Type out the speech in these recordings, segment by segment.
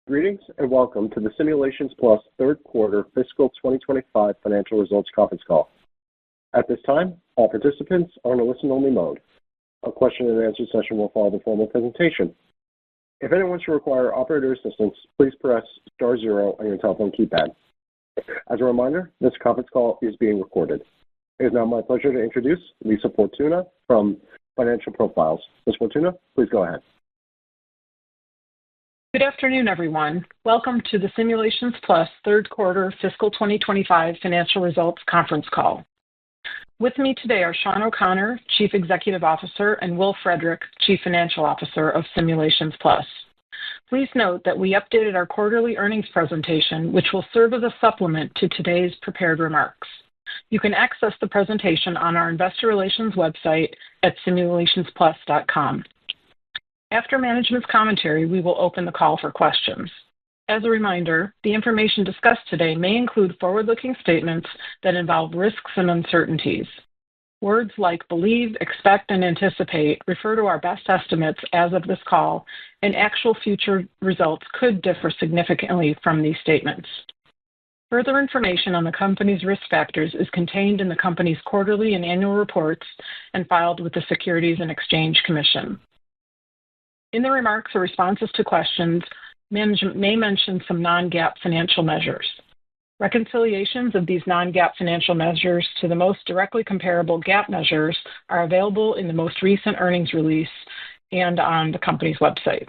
Greetings and welcome to the Simulations Plus third quarter fiscal 2025 financial results conference call. At this time, all participants are in a listen-only mode. A question and answer session will follow the formal presentation. If anyone should require operator assistance, please press star zero on your telephone keypad. As a reminder, this conference call is being recorded. It is now my pleasure to introduce Lisa Fortuna from Financial Profiles. Ms. Fortuna, please go ahead. Good afternoon, everyone. Welcome to the Simulations Plus third quarter fiscal 2025 financial results conference call. With me today are Sean O'Connor, Chief Executive Officer, and Will Frederick, Chief Financial Officer of Simulations Plus. Please note that we updated our quarterly earnings presentation, which will serve as a supplement to today's prepared remarks. You can access the presentation on our investor relations website at simulationsplus.com. After management's commentary, we will open the call for questions. As a reminder, the information discussed today may include forward-looking statements that involve risks and uncertainties. Words like believe, expect, and anticipate refer to our best estimates as of this call, and actual future results could differ significantly from these statements. Further information on the company's risk factors is contained in the company's quarterly and annual reports and filed with the Securities and Exchange Commission. In the remarks or responses to questions, management may mention some non-GAAP financial measures. Reconciliations of these non-GAAP financial measures to the most directly comparable GAAP measures are available in the most recent earnings release and on the company's website.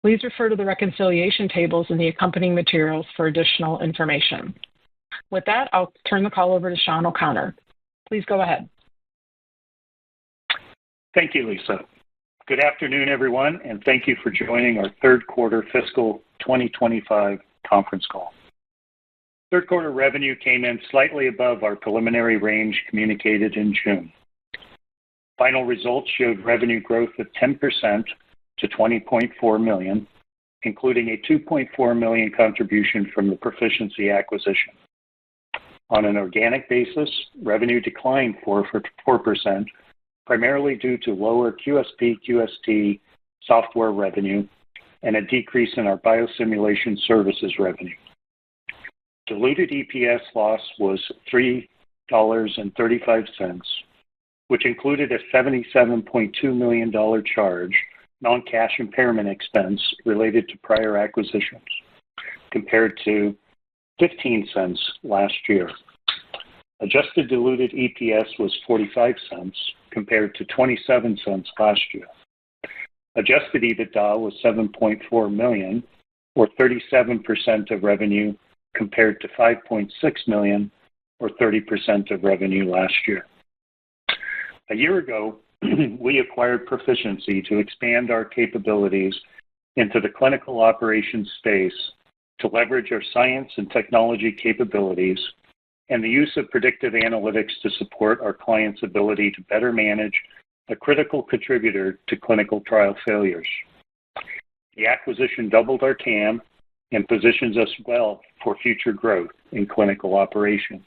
Please refer to the reconciliation tables in the accompanying materials for additional information. With that, I'll turn the call over to Sean O'Connor. Please go ahead. Thank you, Lisa. Good afternoon, everyone, and thank you for joining our third quarter fiscal 2025 conference call. Third quarter revenue came in slightly above our preliminary range communicated in June. Final results showed revenue growth of 10% to $20.4 million, including a $2.4 million contribution from the Proficiency acquisition. On an organic basis, revenue declined 4%, primarily due to lower QSP/QST software revenue and a decrease in our biosimulation services revenue. Diluted EPS loss was $3.35, which included a $77.2 million charge, non-cash impairment expense related to prior acquisitions, compared to 15 cents last year. Adjusted diluted EPS was 45 cents compared to 27 cents last year. Adjusted EBITDA was $7.4 million, or 37% of revenue, compared to $5.6 million, or 30% of revenue last year. A year ago, we acquired Proficiency to expand our capabilities into the clinical operations space to leverage our science and technology capabilities and the use of predictive analytics to support our clients' ability to better manage a critical contributor to clinical trial failures. The acquisition doubled our TAM and positions us well for future growth in clinical operations,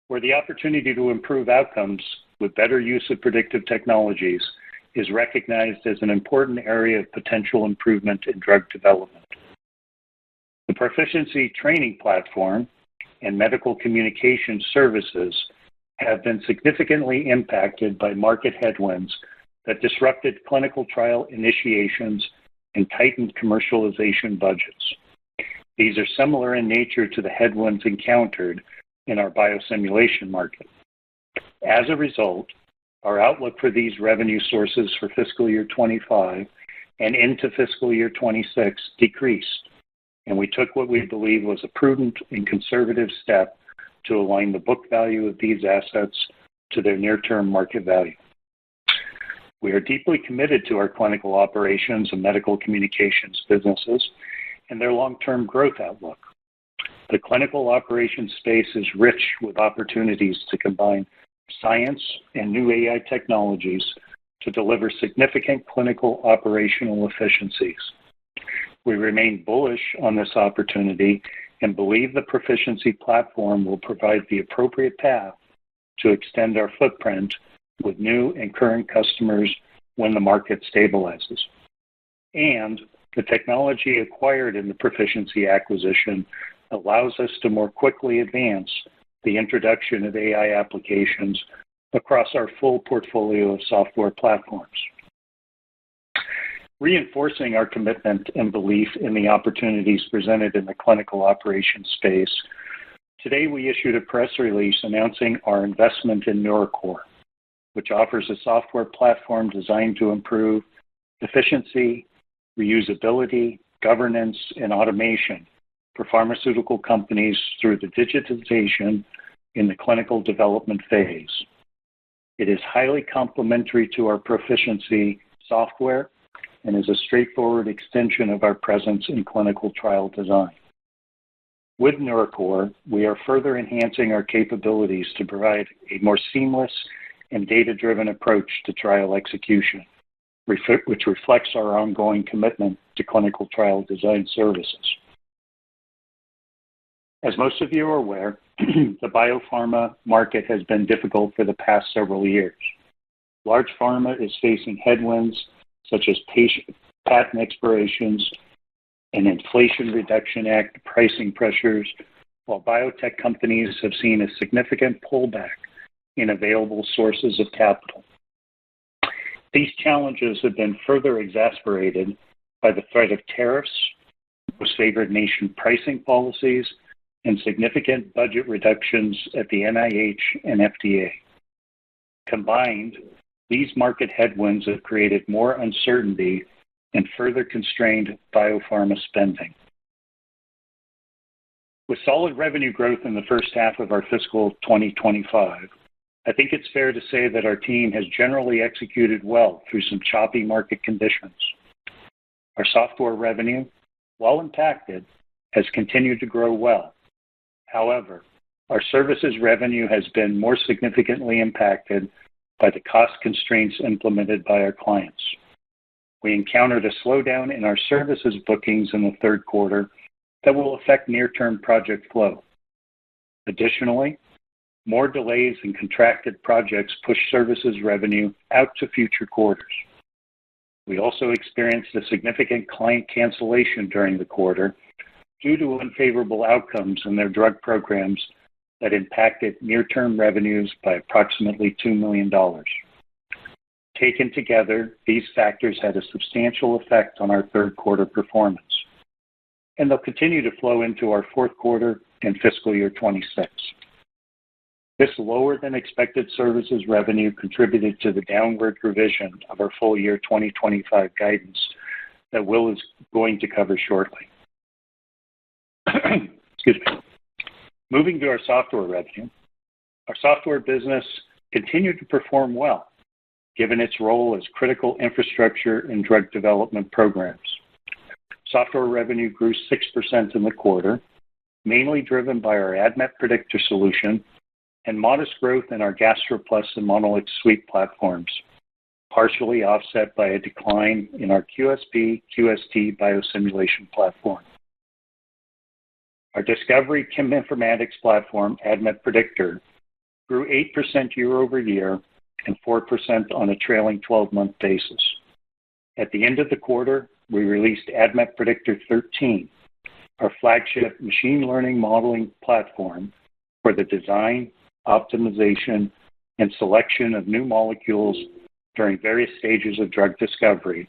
where the opportunity to improve outcomes with better use of predictive technologies is recognized as an important area of potential improvement in drug development. The Proficiency training platform and medical communication services have been significantly impacted by market headwinds that disrupted clinical trial initiations and tightened commercialization budgets. These are similar in nature to the headwinds encountered in our biosimulation market. As a result, our outlook for these revenue sources for fiscal year 25 and into fiscal year 26 decreased, and we took what we believe was a prudent and conservative step to align the book value of these assets to their near-term market value. We are deeply committed to our clinical operations and medical communications businesses and their long-term growth outlook. The clinical operations space is rich with opportunities to combine science and new AI technologies to deliver significant clinical operational efficiencies. We remain bullish on this opportunity and believe the Proficiency platform will provide the appropriate path to extend our footprint with new and current customers when the market stabilizes. And The technology acquired in the Proficiency acquisition allows us to more quickly advance the introduction of AI applications across our full portfolio of software platforms. Reinforcing our commitment and belief in the opportunities presented in the clinical operations space, today we issued a press release announcing our investment in NeuroCore, which offers a software platform designed to improve efficiency, reusability, governance, and automation for pharmaceutical companies through the digitization in the clinical development phase. It is highly complementary to our Proficiency software and is a straightforward extension of our presence in clinical trial design. With NeuroCore, we are further enhancing our capabilities to provide a more seamless and data-driven approach to trial execution, which reflects our ongoing commitment to clinical trial design services. As most of you are aware, the biopharma market has been difficult for the past several years. Large pharma is facing headwinds such as patent expirations and Inflation Reduction Act pricing pressures, while biotech companies have seen a significant pullback in available sources of capital. These challenges have been further exacerbated by the threat of tariffs, most favored nation pricing policies, and significant budget reductions at the NIH and FDA. Combined, these market headwinds have created more uncertainty and further constrained biopharma spending. With solid revenue growth in the first half of our fiscal 2025, I think it's fair to say that our team has generally executed well through some choppy market conditions. Our software revenue, while impacted, has continued to grow well. However, our services revenue has been more significantly impacted by the cost constraints implemented by our clients. We encountered a slowdown in our services bookings in the third quarter that will affect near-term project flow. Additionally, more delays in contracted projects push services revenue out to future quarters. We also experienced a significant client cancellation during the quarter due to unfavorable outcomes in their drug programs that impacted near-term revenues by approximately $2 million. Taken together, these factors had a substantial effect on our third quarter performance, and they'll continue to flow into our fourth quarter and fiscal year 26. This lower than expected services revenue contributed to the downward revision of our full year 2025 guidance that Will is going to cover shortly. Excuse me. Moving to our software revenue, our software business continued to perform well, given its role as critical infrastructure in drug development programs. Software revenue grew 6% in the quarter, mainly driven by our ADMET Predictor solution and modest growth in our GastroPlus and MonolixSuite platforms, partially offset by a decline in our QSP/QST biosimulation platform. Our discovery cheminformatics platform, ADMET Predictor, grew 8% year over year and 4% on a trailing 12-month basis. At the end of the quarter, we released ADMET Predictor 13, our flagship machine learning modeling platform for the design, optimization, and selection of new molecules during various stages of drug discovery,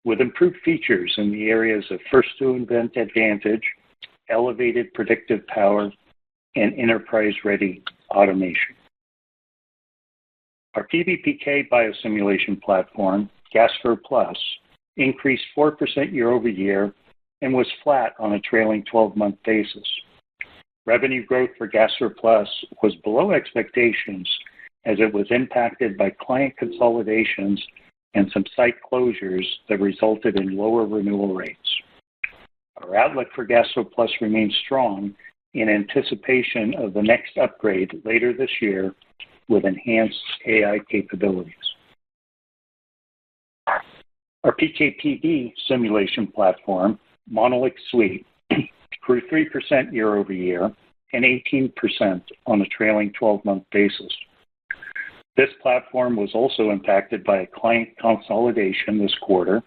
with improved features in the areas of first-to-invent advantage, elevated predictive power, and enterprise-ready automation. Our PBPK biosimulation platform, GastroPlus, increased 4% year over year and was flat on a trailing 12-month basis. Revenue growth for GastroPlus was below expectations as it was impacted by client consolidations and some site closures that resulted in lower renewal rates. Our outlook for GastroPlus remains strong in anticipation of the next upgrade later this year with enhanced AI capabilities. Our PKPD simulation platform, MonolixSuite, grew 3% year over year and 18% on a trailing 12-month basis. This platform was also impacted by a client consolidation this quarter,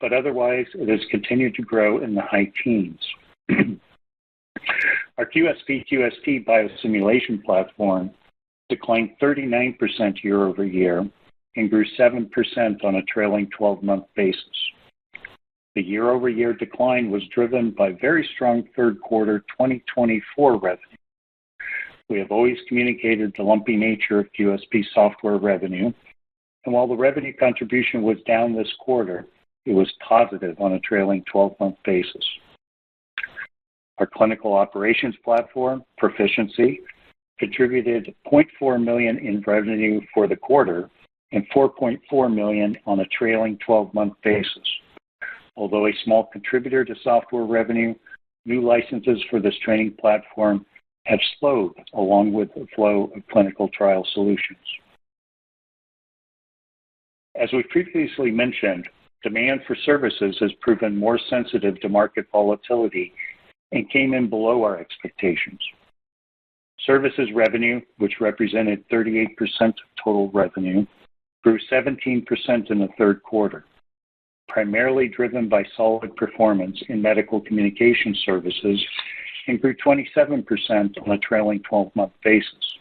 but otherwise it has continued to grow in the high teens. Our QSP-QST biosimulation platform declined 39% year over year and grew 7% on a trailing 12-month basis. The year-over-year decline was driven by very strong third quarter 2024 revenue. We have always communicated the lumpy nature of QSP software revenue, and while the revenue contribution was down this quarter, it was positive on a trailing 12-month basis. Our clinical operations platform, Proficiency, contributed $0.4 million in revenue for the quarter and $4.4 million on a trailing 12-month basis. Although a small contributor to software revenue, new licenses for this training platform have slowed along with the flow of clinical trial solutions. As we previously mentioned, demand for services has proven more sensitive to market volatility and came in below our expectations. Services revenue, which represented 38% of total revenue, grew 17% in the third quarter, primarily driven by solid performance in medical communication services, and grew 27% on a trailing 12-month basis.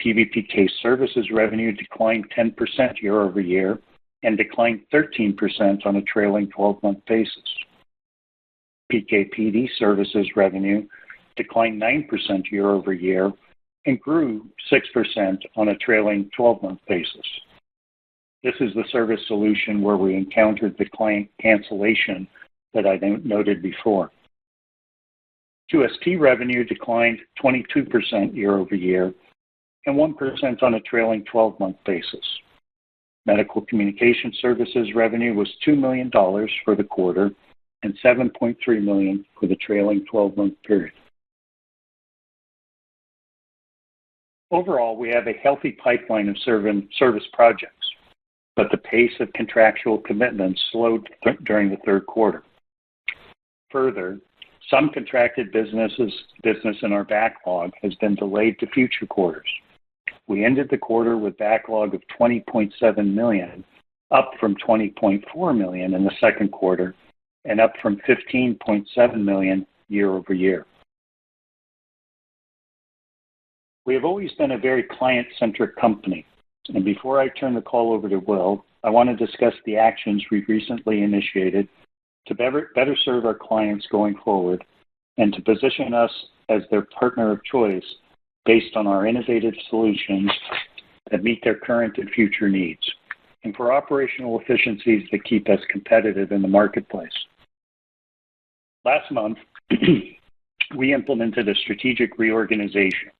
PBPK services revenue declined 10% year over year and declined 13% on a trailing 12-month basis. PKPD services revenue declined 9% year over year and grew 6% on a trailing 12-month basis. This is the service solution where we encountered the client cancellation that I noted before. QSP revenue declined 22% year over year and 1% on a trailing 12-month basis. Medical communication services revenue was $2 million for the quarter and $7.3 million for the trailing 12-month period. Overall, we have a healthy pipeline of service projects, but the pace of contractual commitments slowed during the third quarter. Further, some contracted business in our backlog has been delayed to future quarters. We ended the quarter with backlog of $20.7 million, up from $20.4 million in the second quarter and up from $15.7 million year over year. We have always been a very client-centric company, and before I turn the call over to Will, I want to discuss the actions we've recently initiated to better serve our clients going forward and to position us as their partner of choice based on our innovative solutions that meet their current and future needs, and for operational efficiencies that keep us competitive in the marketplace. Last month, we implemented a strategic reorganization,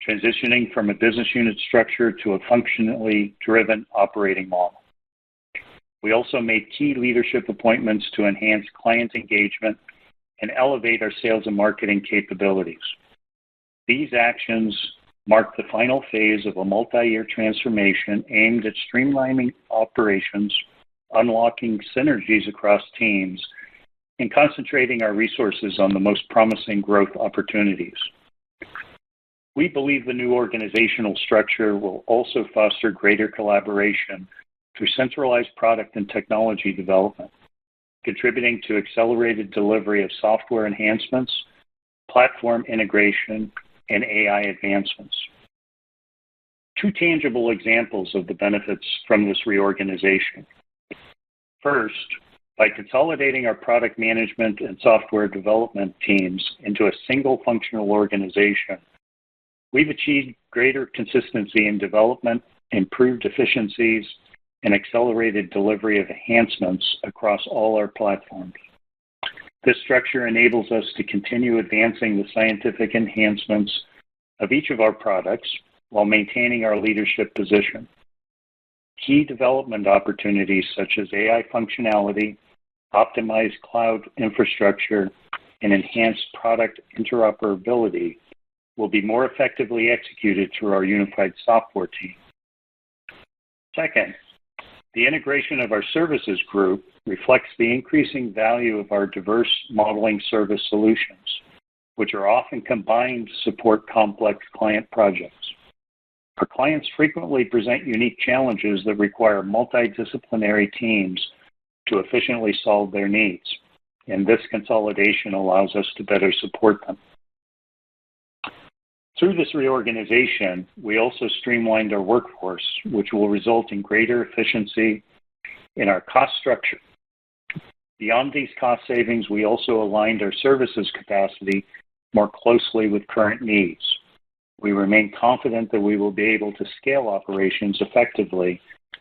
transitioning from a business unit structure to a functionally driven operating model. We also made key leadership appointments to enhance client engagement and elevate our sales and marketing capabilities. These actions mark the final phase of a multi-year transformation aimed at streamlining operations, unlocking synergies across teams, and concentrating our resources on the most promising growth opportunities. We believe the new organizational structure will also foster greater collaboration through centralized product and technology development, contributing to accelerated delivery of software enhancements, platform integration, and AI advancements. Two tangible examples of the benefits from this reorganization. First, by consolidating our product management and software development teams into a single functional organization, we've achieved greater consistency in development, improved efficiencies, and accelerated delivery of enhancements across all our platforms. This structure enables us to continue advancing the scientific enhancements of each of our products while maintaining our leadership position. Key development opportunities such as AI functionality, optimized cloud infrastructure, and enhanced product interoperability will be more effectively executed through our unified software team. Second, the integration of our services group reflects the increasing value of our diverse modeling service solutions, which are often combined to support complex client projects. Our clients frequently present unique challenges that require multidisciplinary teams to efficiently solve their needs, and this consolidation allows us to better support them. Through this reorganization, we also streamlined our workforce, which will result in greater efficiency in our cost structure. Beyond these cost savings, we also aligned our services capacity more closely with current needs. We remain confident that we will be able to scale operations effectively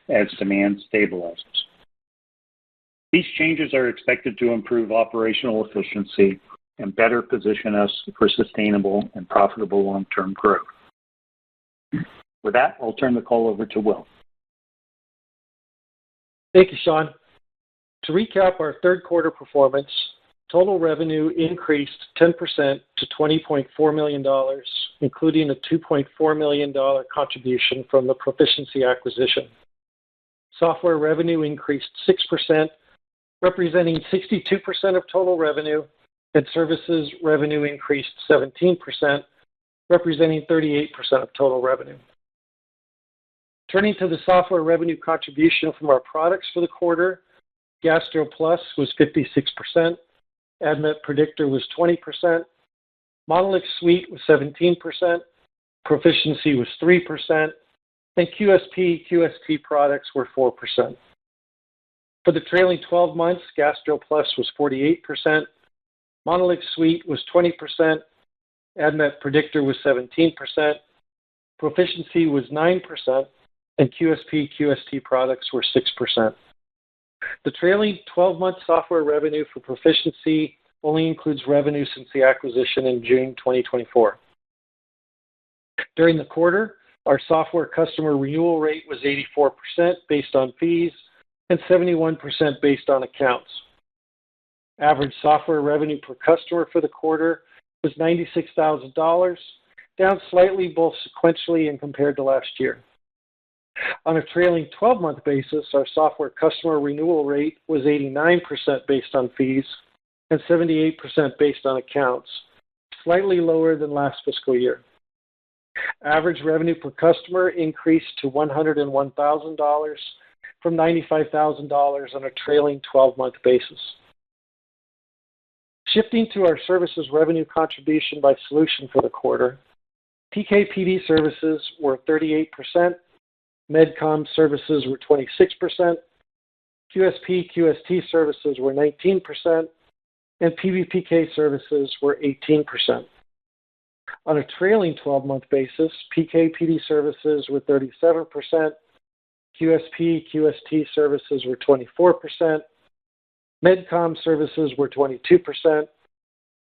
as demand stabilizes. These changes are expected to improve operational efficiency and better position us for sustainable and profitable long-term growth. With that, I'll turn the call over to Will. Thank you, Sean. To recap our third quarter performance, total revenue increased 10% to $20.4 million, including a $2.4 million contribution from the Proficiency acquisition. Software revenue increased 6%, representing 62% of total revenue, and services revenue increased 17%, representing 38% of total revenue. Turning to the software revenue contribution from our products for the quarter, GastroPlus was 56%, ADMET Predictor was 20%, MonolixSuite was 17%, Proficiency was 3%, and QSP/QST products were 4%. For the trailing 12 months, GastroPlus was 48%, MonolixSuite was 20%, ADMET Predictor was 17%, Proficiency was 9%, and QSP/QST products were 6%. The trailing 12-month software revenue for Proficiency only includes revenue since the acquisition in June 2024. During the quarter, our software customer renewal rate was 84% based on fees and 71% based on accounts. Average software revenue per customer for the quarter was $96,000, down slightly both sequentially and compared to last year. On a trailing 12-month basis, our software customer renewal rate was 89% based on fees and 78% based on accounts, slightly lower than last fiscal year. Average revenue per customer increased to $101,000 from $95,000 on a trailing 12-month basis. Shifting to our services revenue contribution by solution for the quarter, PK/PD services were 38%, MedCom services were 26%, QSP/QST services were 19%, and PBPK services were 18%. On a trailing 12-month basis, PK/PD services were 37%, QSP/QST services were 24%, MedCom services were 22%,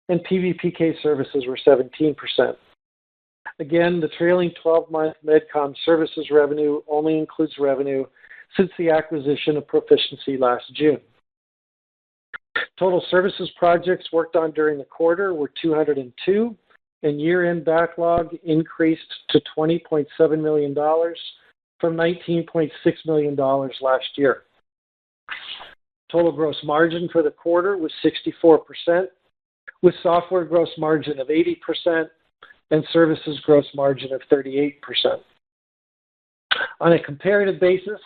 and PBPK services were 17%. Again, the trailing 12-month MedCom services revenue only includes revenue since the acquisition of Proficiency last June. Total services projects worked on during the quarter were 202, and year-end backlog increased to $20.7 million from $19.6 million last year. Total gross margin for the quarter was 64%, with software gross margin of 80% and services gross margin of 38%. On a comparative basis,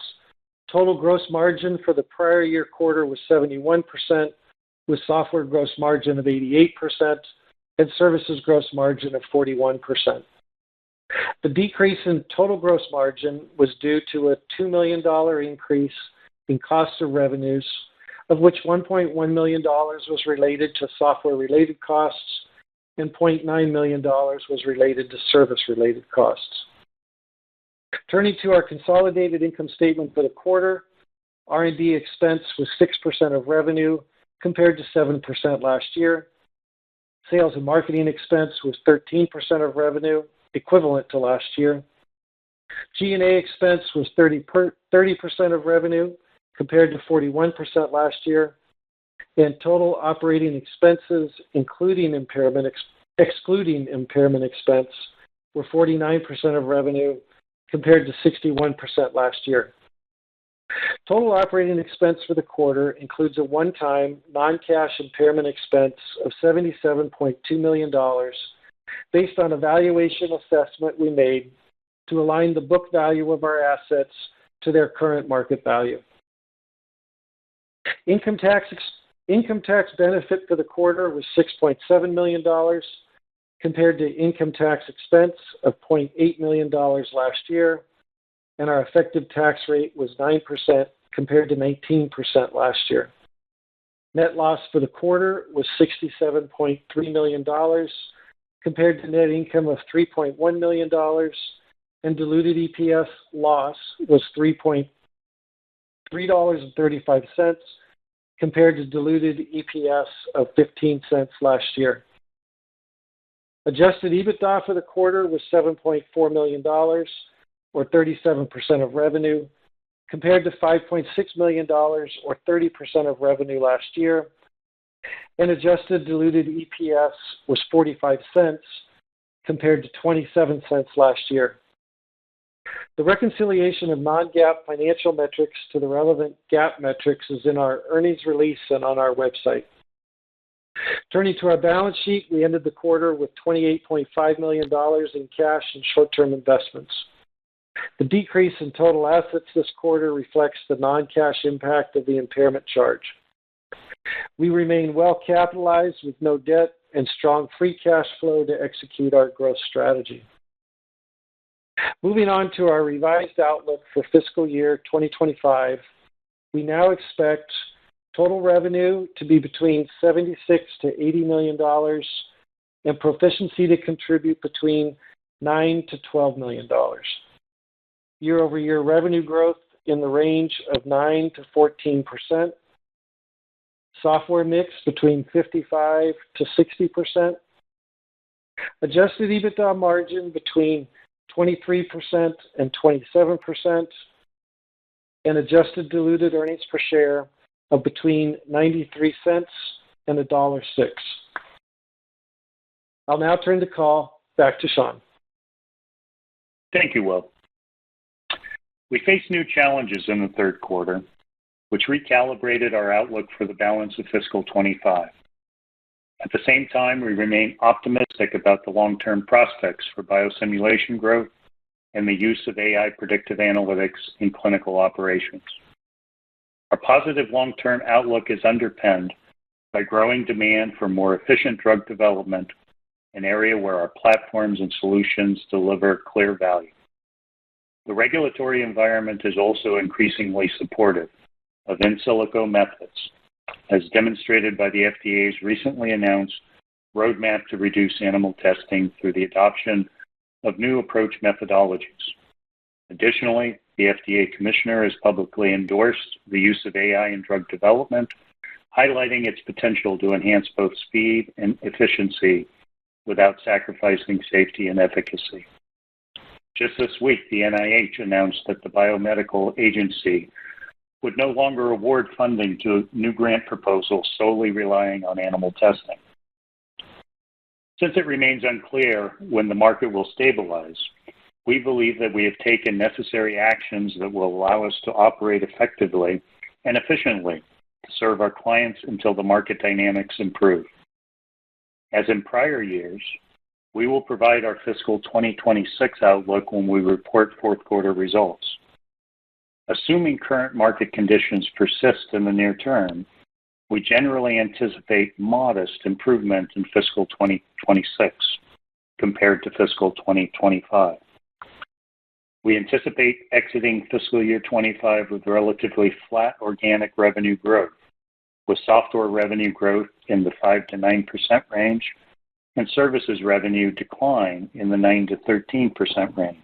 total gross margin for the prior year quarter was 71%, with software gross margin of 88% and services gross margin of 41%. The decrease in total gross margin was due to a $2 million increase in cost of revenues, of which $1.1 million was related to software-related costs and $0.9 million was related to service-related costs. Turning to our consolidated income statement for the quarter, R&D expense was 6% of revenue compared to 7% last year. Sales and marketing expense was 13% of revenue, equivalent to last year. G&A expense was 30% of revenue compared to 41% last year. And total operating expenses, excluding impairment expense, were 49% of revenue compared to 61% last year. Total operating expense for the quarter includes a one-time non-cash impairment expense of $77.2 million based on a valuation assessment we made to align the book value of our assets to their current market value. Income tax benefit for the quarter was $6.7 million compared to income tax expense of $0.8 million last year, and our effective tax rate was 9% compared to 19% last year. Net loss for the quarter was $67.3 million compared to net income of $3.1 million, and diluted EPS loss was $3.35 compared to diluted EPS of 15 cents last year. Adjusted EBITDA for the quarter was $7.4 million, or 37% of revenue, compared to $5.6 million, or 30% of revenue last year, and adjusted diluted EPS was 45 cents compared to 27 cents last year. The reconciliation of non-GAAP financial metrics to the relevant GAAP metrics is in our earnings release and on our website. Turning to our balance sheet, we ended the quarter with $28.5 million in cash and short-term investments. The decrease in total assets this quarter reflects the non-cash impact of the impairment charge. We remain well capitalized with no debt and strong free cash flow to execute our growth strategy. Moving on to our revised outlook for fiscal year 2025, we now expect total revenue to be between $76 to $80 million and Proficiency to contribute between $9 to $12 million. Year-over-year revenue growth in the range of 9 to 14%. Software mix between 55 to 60%. Adjusted EBITDA margin between 23% and 27%. And adjusted diluted earnings per share of between 93 cents and $1.06. I'll now turn the call back to Sean. Thank you, Will. We faced new challenges in the third quarter, which recalibrated our outlook for the balance of fiscal 25. At the same time, we remain optimistic about the long-term prospects for biosimulation growth and the use of AI predictive analytics in clinical operations. Our positive long-term outlook is underpinned by growing demand for more efficient drug development, an area where our platforms and solutions deliver clear value. The regulatory environment is also increasingly supportive of in silico methods, as demonstrated by the FDA's recently announced roadmap to reduce animal testing through the adoption of new approach methodologies. Additionally, the FDA Commissioner has publicly endorsed the use of AI in drug development, highlighting its potential to enhance both speed and efficiency without sacrificing safety and efficacy. Just this week, the NIH announced that the biomedical agency would no longer award funding to new grant proposals solely relying on animal testing. Since it remains unclear when the market will stabilize, we believe that we have taken necessary actions that will allow us to operate effectively and efficiently to serve our clients until the market dynamics improve. As in prior years, we will provide our fiscal 2026 outlook when we report fourth quarter results. Assuming current market conditions persist in the near term, we generally anticipate modest improvement in fiscal 2026 compared to fiscal 2025. We anticipate exiting fiscal year 25 with relatively flat organic revenue growth, with software revenue growth in the 5 to 9% range and services revenue decline in the 9 to 13% range.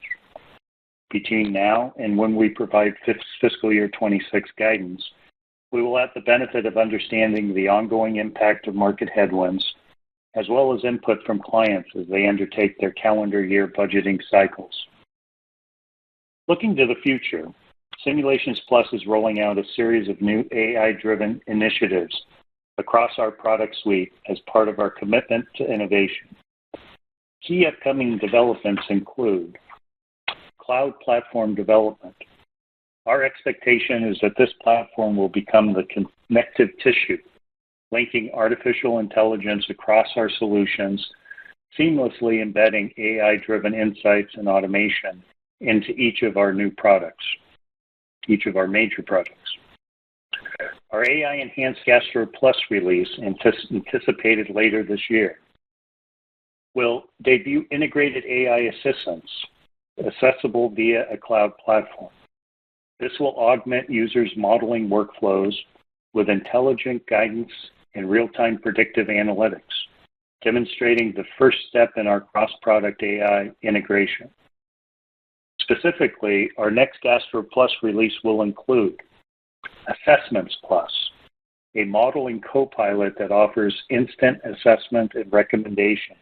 Between now and when we provide fiscal year 26 guidance, we will have the benefit of understanding the ongoing impact of market headwinds, as well as input from clients as they undertake their calendar year budgeting cycles. Looking to the future, Simulations Plus is rolling out a series of new AI-driven initiatives across our product suite as part of our commitment to innovation. Key upcoming developments include cloud platform development. Our expectation is that this platform will become the connective tissue, linking artificial intelligence across our solutions, seamlessly embedding AI-driven insights and automation into each of our new products, each of our major products. Our AI-enhanced GastroPlus release, anticipated later this year, will debut integrated AI assistance accessible via a cloud platform. This will augment users' modeling workflows with intelligent guidance and real-time predictive analytics, demonstrating the first step in our cross-product AI integration. Specifically, our next GastroPlus release will include Assessments Plus, a modeling co-pilot that offers instant assessment and recommendations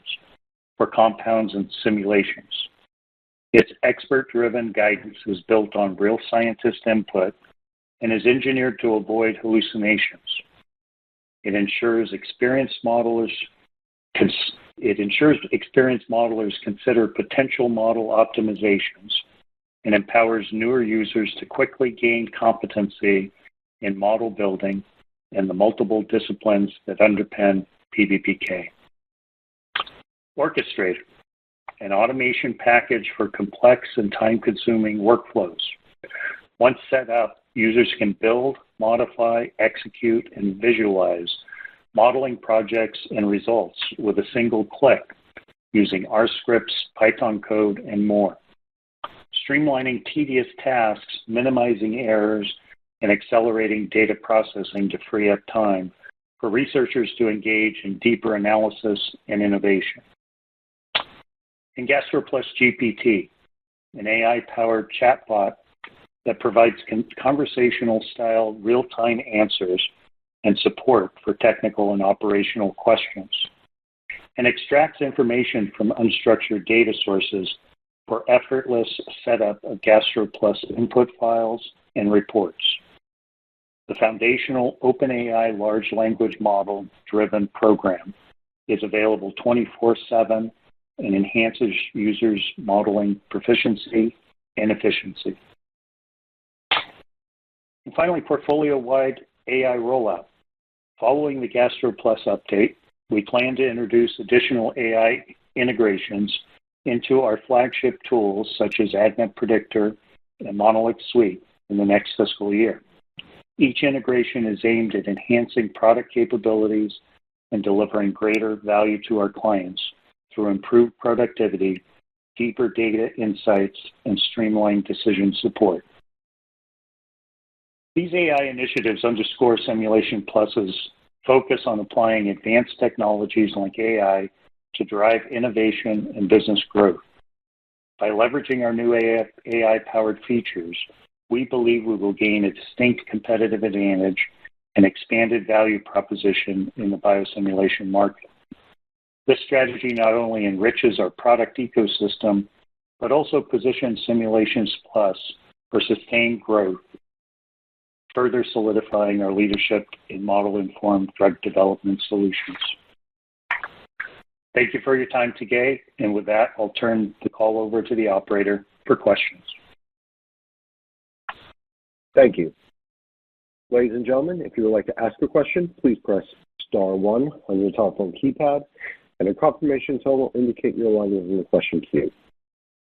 for compounds and simulations. Its expert-driven guidance is built on real scientist input and is engineered to avoid hallucinations. It ensures experienced modelers consider potential model optimizations and empowers newer users to quickly gain competency in model building and the multiple disciplines that underpin PBPK. Orchestrator, an automation package for complex and time-consuming workflows. Once set up, users can build, modify, execute, and visualize modeling projects and results with a single click using R scripts, Python code, and more. Streamlining tedious tasks, minimizing errors, and accelerating data processing to free up time for researchers to engage in deeper analysis and innovation. And GastroPlus GPT, an AI-powered chatbot that provides conversational-style real-time answers and support for technical and operational questions, and extracts information from unstructured data sources for effortless setup of GastroPlus input files and reports. The foundational OpenAI large language model-driven program is available 24/7 and enhances users' modeling proficiency and efficiency. And finally, portfolio-wide AI rollout. Following the GastroPlus update, we plan to introduce additional AI integrations into our flagship tools such as ADMET Predictor and MonolixSuite in the next fiscal year. Each integration is aimed at enhancing product capabilities and delivering greater value to our clients through improved productivity, deeper data insights, and streamlined decision support. These AI initiatives underscore Simulation Plus's focus on applying advanced technologies like AI to drive innovation and business growth. By leveraging our new AI-powered features, we believe we will gain a distinct competitive advantage and expanded value proposition in the biosimulation market. This strategy not only enriches our product ecosystem, but also positions Simulations Plus for sustained growth, further solidifying our leadership in model-informed drug development solutions. Thank you for your time today, and with that, I'll turn the call over to the operator for questions. Thank you. Ladies and gentlemen, if you would like to ask a question, please press star 1 on your telephone keypad, and a confirmation tone will indicate your line is in the question queue.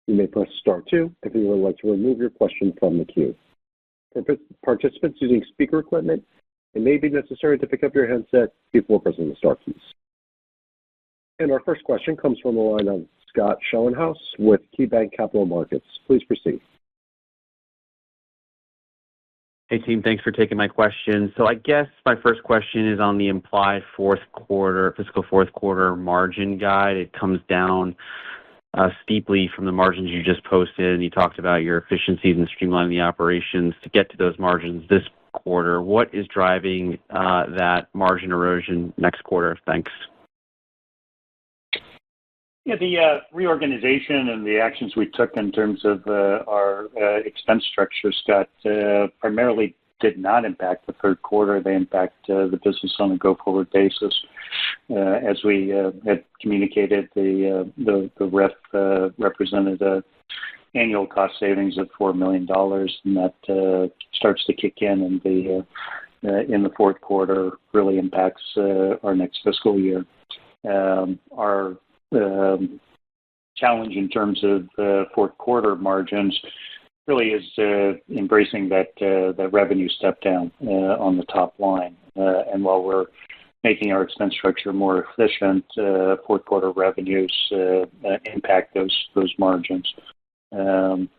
You may press star 2 if you would like to remove your question from the queue. For participants using speaker equipment, it may be necessary to pick up your headset before pressing the star keys. And our first question comes from the line of Scott Schoenhaus with KeyBanc Capital Markets. Please proceed. Hey, team. Thanks for taking my question. So I guess my first question is on the implied fiscal fourth quarter margin guide. It comes down steeply from the margins you just posted, and you talked about your efficiencies and streamlining the operations to get to those margins this quarter. What is driving that margin erosion next quarter? Thanks. Yeah, the reorganization and the actions we took in terms of our expense structure, Scott, primarily did not impact the third quarter. They impact the business on a go-forward basis. As we had communicated, the RIF represented an annual cost savings of $4 million, and that starts to kick in the fourth quarter, really impacts our next fiscal year. Our challenge in terms of fourth quarter margins really is embracing that revenue step down on the top line. And while we're making our expense structure more efficient, fourth quarter revenues impact those margins and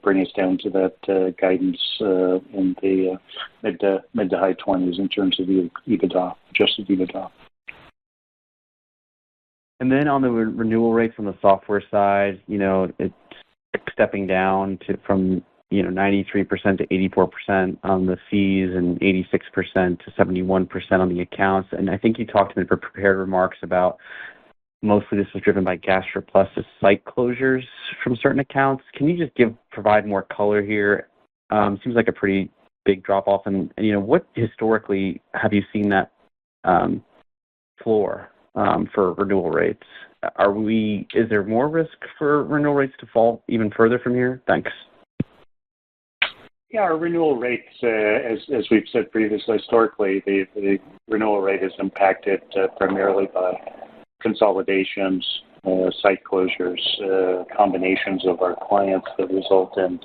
bring us down to that guidance in the mid to high 20s in terms of the EBITDA, adjusted EBITDA. And then on the renewal rates on the software side, it's stepping down from 93% to 84% on the fees and 86% to 71% on the accounts. And I think you talked in the prepared remarks about mostly this was driven by GastroPlus site closures from certain accounts. Can you just provide more color here? Seems like a pretty big drop off. And what historically have you seen that floor for renewal rates? Is there more risk for renewal rates to fall even further from here? Thanks. Yeah, our renewal rates, as we've said previously, historically, the renewal rate is impacted primarily by consolidations, site closures, combinations of our clients that result in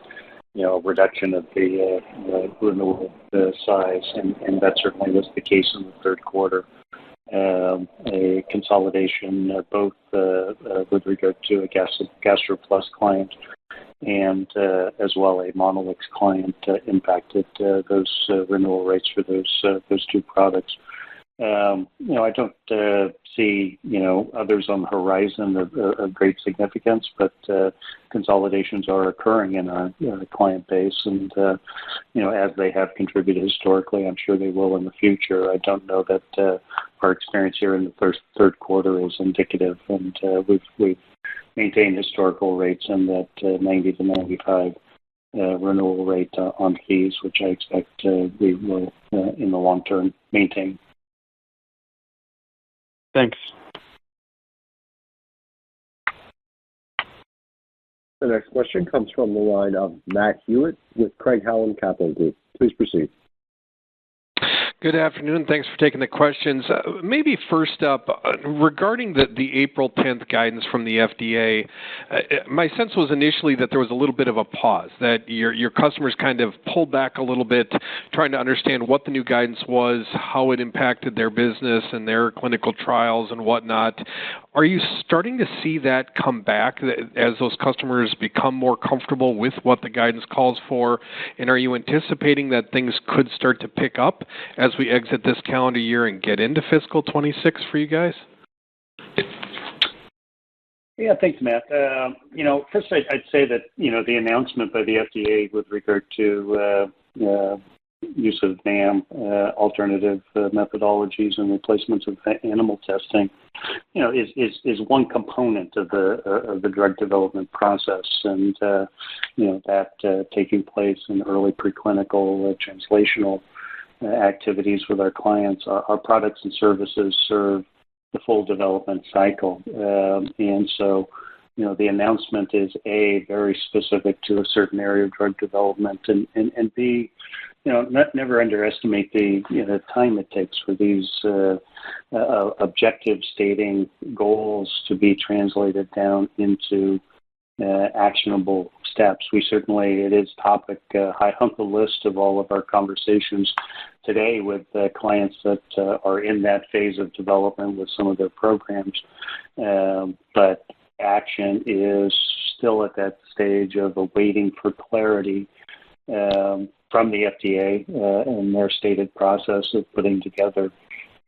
reduction of the renewal size, and that certainly was the case in the third quarter. A consolidation both with regard to a GastroPlus client and as well a Monolix client impacted those renewal rates for those two products. I don't see others on the horizon of great significance, but consolidations are occurring in our client base, and as they have contributed historically, I'm sure they will in the future. I don't know that our experience here in the third quarter is indicative, and we've maintained historical rates in that 90 to 95 renewal rate on fees, which I expect we will in the long term maintain. Thanks. The next question comes from the line of Matt Hewitt with Craig-Hallum Capital Group. Please proceed. Good afternoon. Thanks for taking the questions. Maybe first up, regarding the April 10th guidance from the FDA, my sense was initially that there was a little bit of a pause, that your customers kind of pulled back a little bit, trying to understand what the new guidance was, how it impacted their business and their clinical trials and whatnot. Are you starting to see that come back as those customers become more comfortable with what the guidance calls for? And are you anticipating that things could start to pick up as we exit this calendar year and get into fiscal 26 for you guys? Yeah, thanks, Matt. First I'd say that, the announcement by the FDA with regard to use of NAM, alternative methodologies and replacements of animal testing, is one component of the drug development process, and that taking place in early preclinical translational activities with our clients. Our products and services serve the full development cycle, and so the announcement is A, very specific to a certain area of drug development, and B, never underestimate the time it takes for these objective stating goals to be translated down into actionable steps. It is topic high on the list of all of our conversations today with clients that are in that phase of development with some of their programs, but action is still at that stage of awaiting for clarity from the FDA and their stated process of putting together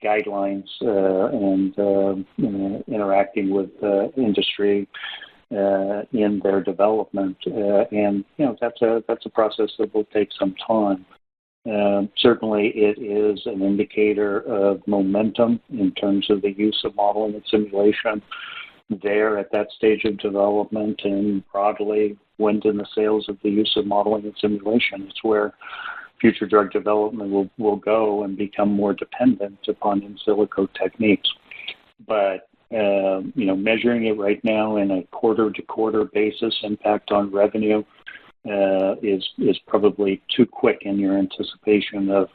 guidelines and interacting with industry in their development, and that's a process that will take some time. Certainly, it is an indicator of momentum in terms of the use of modeling and simulation there at that stage of development, and broadly wind in the sails of the use of modeling and simulation. It's where future drug development will go and become more dependent upon in silico techniques. But measuring it right now in a quarter-to-quarter basis, impact on revenue is probably too quick in your anticipation of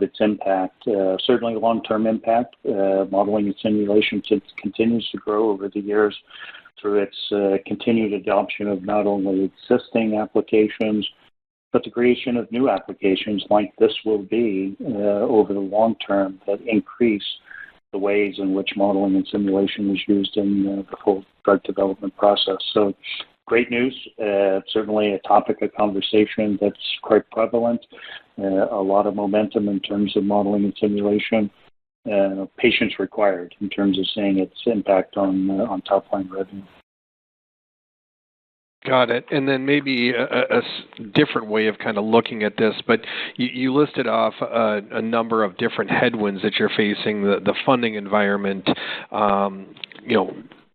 its impact. Certainly long-term impact. Modeling and simulation continues to grow over the years. through its continued adoption of not only existing applications, but the creation of new applications like this will be over the long term that increase the ways in which modeling and simulation is used in the full drug development process. So great news, certainly a topic of conversation that's quite prevalent, a lot of momentum in terms of modeling and simulation, patience required in terms of seeing its impact on top-line revenue. Got it. And then maybe a different way of kind of looking at this, but you listed off a number of different headwinds that you're facing, the funding environment,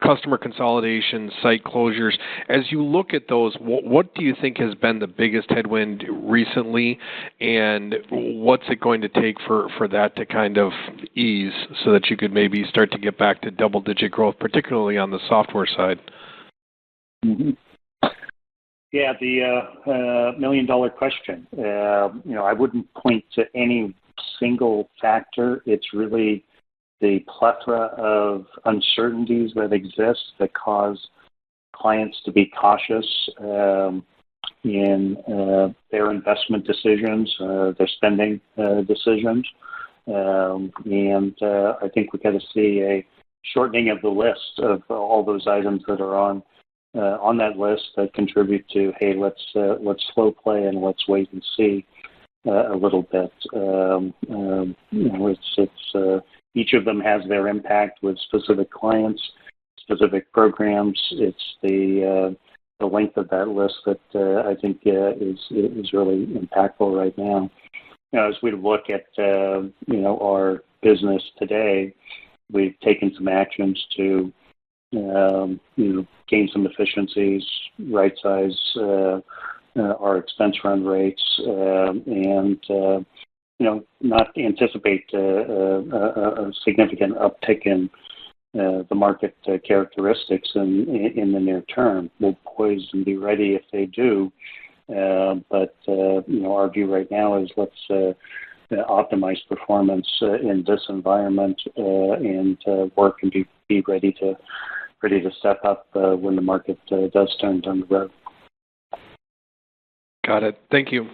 customer consolidation, site closures. As you look at those, what do you think has been the biggest headwind recently, and what's it going to take for that to kind of ease so that you could maybe start to get back to double-digit growth, particularly on the software side? Mm-hmm. Yeah, the million-dollar question. I wouldn't point to any single factor. It's really the plethora of uncertainties that exist that cause clients to be cautious in their investment decisions, their spending decisions. And I think we've got to see a shortening of the list of all those items that are on that list that contribute to, hey, let's slow play and let's wait and see a little bit. It's each of them has their impact with specific clients, specific programs. It's the length of that list that I think is really impactful right now. As we look at our business today, we've taken some actions to gain some efficiencies, right size our expense run rates, and not anticipate a significant uptick in the market characteristics in the near term. We'll poise and be ready if they do, but our view right now is let's optimize performance in this environment and work and be ready to step up when the market does turn down the road. Got it. Thank you.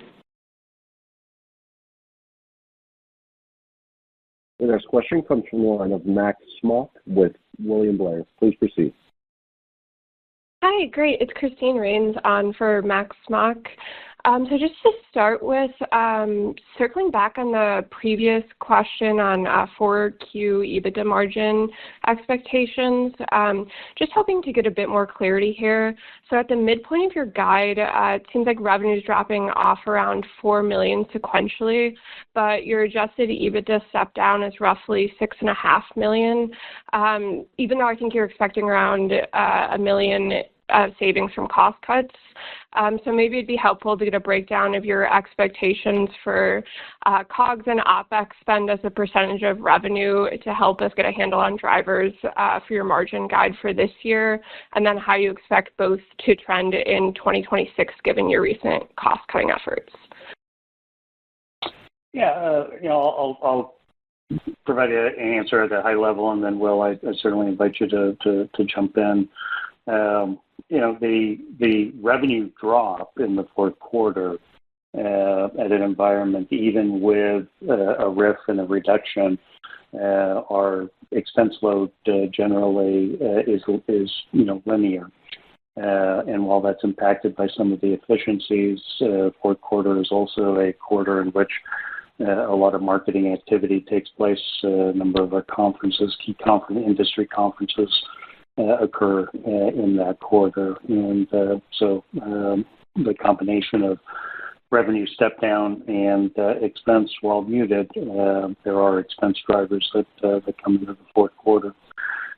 The next question comes from the line of Max Smock with William Blair. Please proceed. Hi, great. It's Christine Rains on for Max Smock. So just to start with, circling back on the previous question on 4Q EBITDA margin expectations, just hoping to get a bit more clarity here. So at the midpoint of your guide, it seems like revenue is dropping off around $4 million sequentially, but your adjusted EBITDA step down is roughly $6.5 million, even though I think you're expecting around $1 million savings from cost cuts. So maybe it'd be helpful to get a breakdown of your expectations for COGS and OPEX spend as a percentage of revenue to help us get a handle on drivers for your margin guide for this year, and then how you expect both to trend in 2026 given your recent cost-cutting efforts. Yeah, I'll provide an answer at a high level, and then Will, I certainly invite you to jump in. The revenue drop in the fourth quarter at an environment, even with a RIF and a reduction, our expense load generally is linear. And while that's impacted by some of the efficiencies, fourth quarter is also a quarter in which a lot of marketing activity takes place. A number of our conferences, key industry conferences, occur in that quarter. And so the combination of revenue step down and expense, while muted, there are expense drivers that come into the fourth quarter.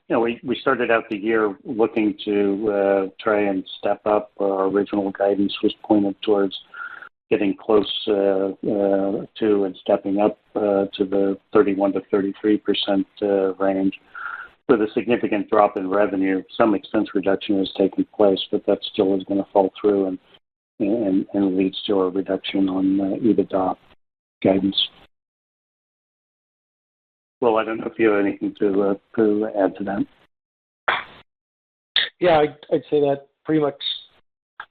We started out the year looking to try and step up. Our original guidance was pointed towards getting close to and stepping up to the 31 to 33% range. With a significant drop in revenue, some expense reduction has taken place, but that still is going to fall through and leads to a reduction on EBITDA guidance. Well, I don't know if you have anything to add to that. Yeah, I'd say that pretty much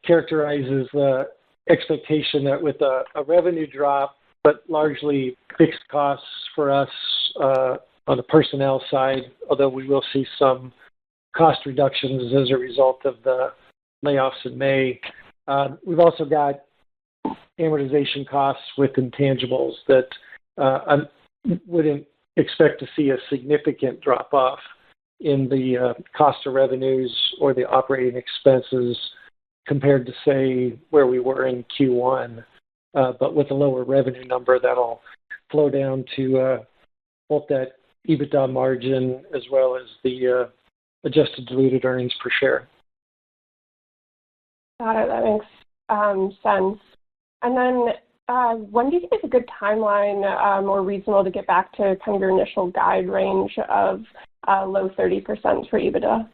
characterizes the expectation that with a revenue drop, but largely fixed costs for us on the personnel side, although we will see some cost reductions as a result of the layoffs in May. We've also got amortization costs with intangibles that I wouldn't expect to see a significant drop-off in the cost of revenues or the operating expenses compared to, say, where we were in Q1. But with a lower revenue number, that'll flow down to both that EBITDA margin as well as the adjusted diluted earnings per share. Got it. That makes sense. And then when do you think is a good timeline or reasonable to get back to kind of your initial guide range of low 30% for EBITDA?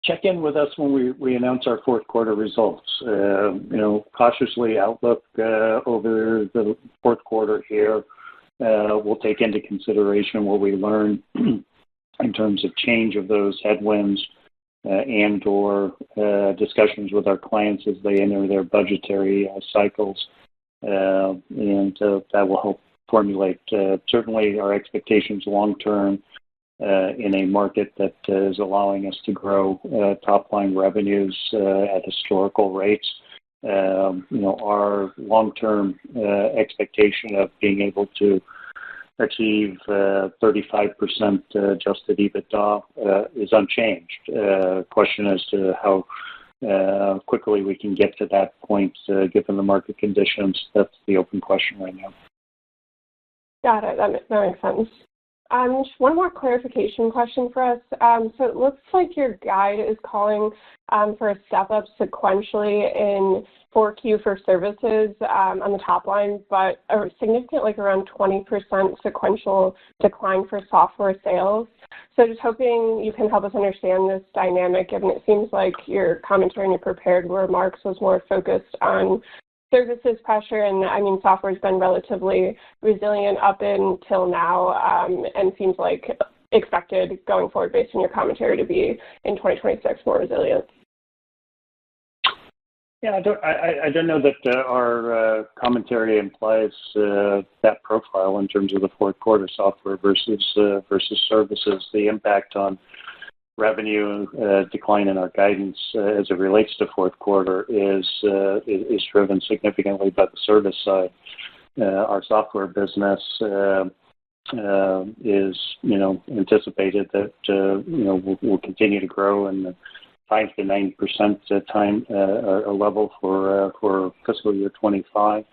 Check in with us when we announce our fourth quarter results. Cautiously outlook over the fourth quarter here. We'll take into consideration what we learn in terms of change of those headwinds and or discussions with our clients as they enter their budgetary cycles. And that will help formulate certainly our expectations long-term in a market that is allowing us to grow top-line revenues at historical rates. Our long-term expectation of being able to achieve 35% adjusted EBITDA is unchanged. Question as to how quickly we can get to that point given the market conditions. That's the open question right now. Got it. That makes sense. Just one more clarification question for us. So it looks like your guide is calling for a step up sequentially in 4Q for services on the top line, but a significant, like around 20% sequential decline for software sales. So just hoping you can help us understand this dynamic, given it seems like your commentary and your prepared remarks was more focused on services pressure, and I mean, software's been relatively resilient up until now, and seems like expected going forward based on your commentary to be in 2026 more resilient. Yeah, I don't know that our commentary implies that profile in terms of the fourth quarter software versus services. The impact on revenue decline in our guidance as it relates to fourth quarter is driven significantly by the service side. Our software business is anticipated that will continue to grow in the 5 to 9% time level for fiscal year 25,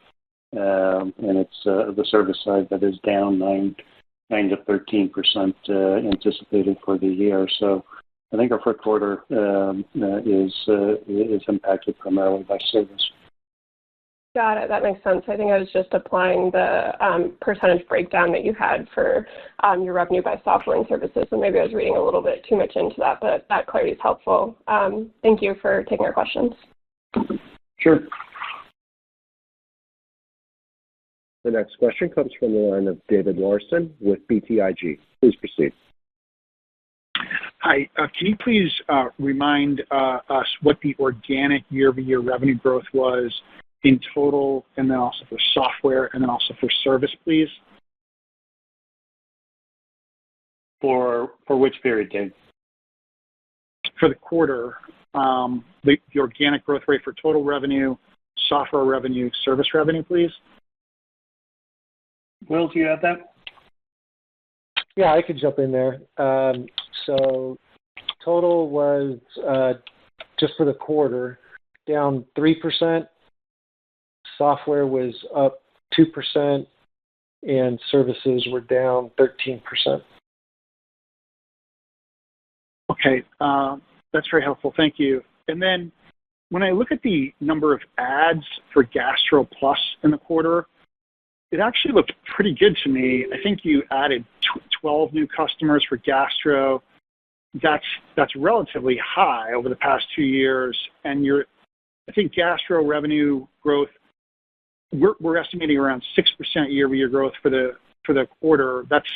and it's the service side that is down 9 to 13% anticipated for the year. So I think our fourth quarter is impacted primarily by service. Got it. That makes sense. I think I was just applying the percentage breakdown that you had for your revenue by software and services, so maybe I was reading a little bit too much into that, but that clarity is helpful. Thank you for taking our questions. Sure. The next question comes from the line of David Larson with BTIG. Please proceed. Hi. Can you please remind us what the organic year-over-year revenue growth was in total, and then also for software, and then also for service, please? For which period, Dave? For the quarter, the organic growth rate for total revenue, software revenue, service revenue, please. Will, do you have that? Yeah, I could jump in there. So total was just for the quarter down 3%. Software was up 2%, and services were down 13%. Okay, that's very helpful. Thank you. And then when I look at the number of ads for GastroPlus in the quarter, it actually looked pretty good to me. I think you added 12 new customers for Gastro. That's relatively high over the past 2 years, and I think Gastro revenue growth, we're estimating around 6% year-over-year growth for the quarter. That's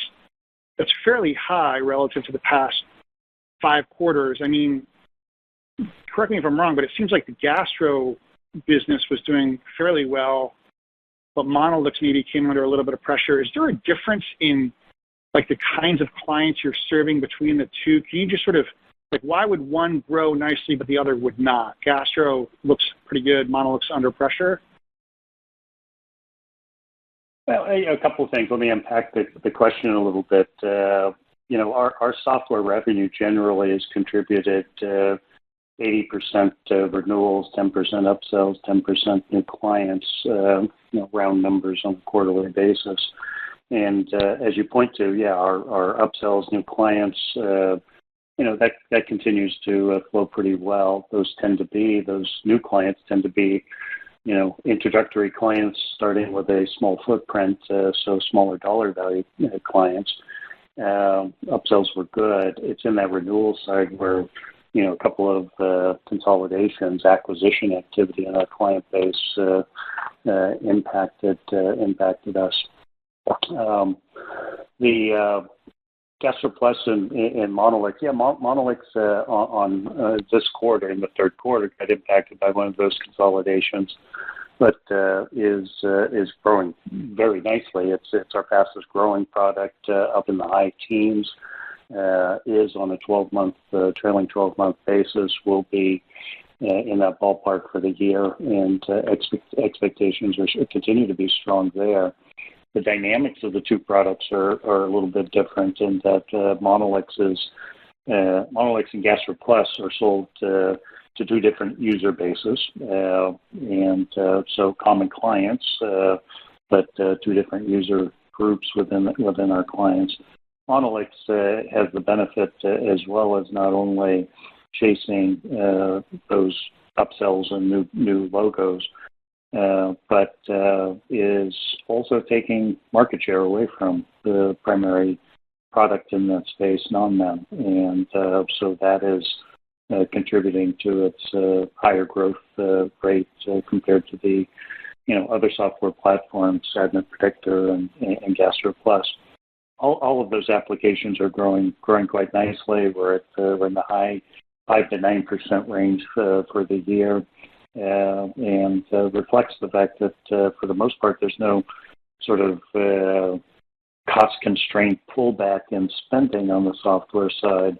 that's fairly high relative to the past 5 quarters. I mean, correct me if I'm wrong, but it seems like the gastro business was doing fairly well, but Monolix maybe came under a little bit of pressure. Is there a difference in like the kinds of clients you're serving between the two? Can you just sort of, like, why would one grow nicely but the other would not? Gastro looks pretty good, Monolix under pressure. Well, a couple of things. Let me unpack the question a little bit. Our software revenue generally is contributed 80% renewals, 10% upsells, 10% new clients, round numbers on a quarterly basis. And as you point to, our upsells, new clients, that continues to flow pretty well. Those new clients tend to be, introductory clients starting with a small footprint, so smaller dollar value clients. Upsells were good. It's in that renewal side where, a couple of consolidations, acquisition activity in our client base impacted us. The GastroPlus and Monolix, Monolix on this quarter, in the third quarter, got impacted by one of those consolidations, but is growing very nicely. It's our fastest growing product, up in the high teens. Is on a trailing 12-month basis, will be in that ballpark for the year, and expectations continue to be strong there. The dynamics of the two products are a little bit different in that Monolix and GastroPlus are sold to 2 different user bases, and so common clients, but 2 different user groups within our clients. Monolix has the benefit as well as not only chasing those upsells and new logos, but is also taking market share away from the primary product in that space, non-MEM. And so that is contributing to its higher growth rate compared to the other software platforms, Toxicity Predictor and GastroPlus. All of those applications are growing quite nicely. We're in the high 5 to 9% range for the year, and reflects the fact that for the most part there's no sort of cost constraint pullback in spending on the software side.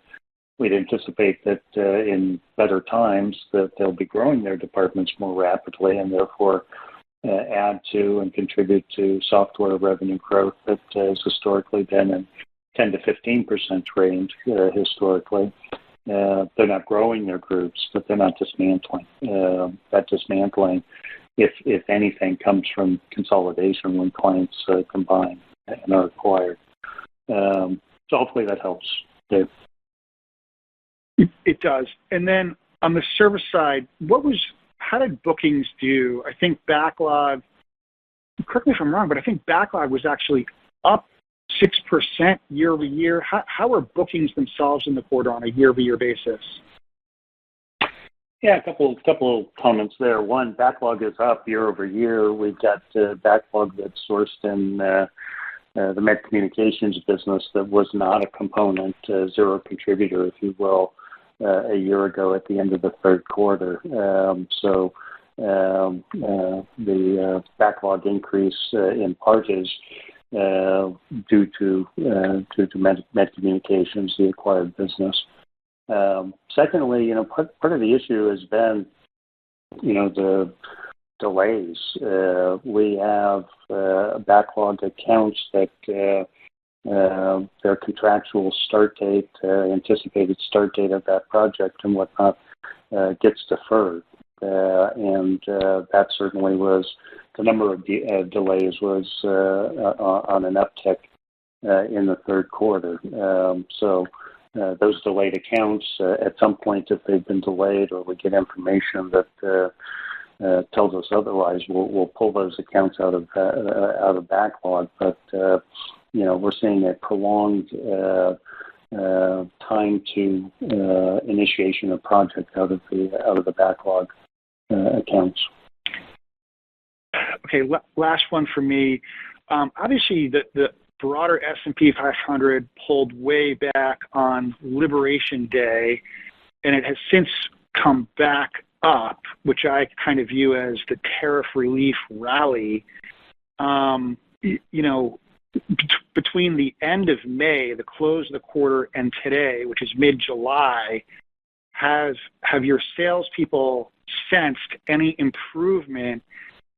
We'd anticipate that in better times that they'll be growing their departments more rapidly and therefore add to and contribute to software revenue growth that has historically been in 10 to 15% range historically. They're not growing their groups, but they're not dismantling. That dismantling, if anything, comes from consolidation when clients combine and are acquired. So hopefully that helps, Dave. It does. And then on the service side, how did bookings do? I think backlog, correct me if I'm wrong, but I think backlog was actually up 6% year over year. How are bookings themselves in the quarter on a year over year basis? Yeah, a couple of comments there. One, backlog is up year over year. We've got backlog that's sourced in the med communications business that was not a component, zero contributor, if you will, a year ago at the end of the third quarter. So the backlog increase in part is due to med communications, the acquired business. Secondly, part of the issue has been, the delays. We have backlog accounts that their contractual start date, anticipated start date of that project and whatnot gets deferred. And that certainly was, the number of delays was on an uptick in the third quarter. So those delayed accounts, at some point, if they've been delayed or we get information that tells us otherwise, we'll pull those accounts out of backlog. But we're seeing a prolonged time to initiation of project out of the backlog accounts. Okay, last one for me. Obviously, the broader S&P 500 pulled way back on Liberation Day, and it has since come back up, which I kind of view as the tariff relief rally. Between the end of May, the close of the quarter, and today, which is mid-July, have your salespeople sensed any improvement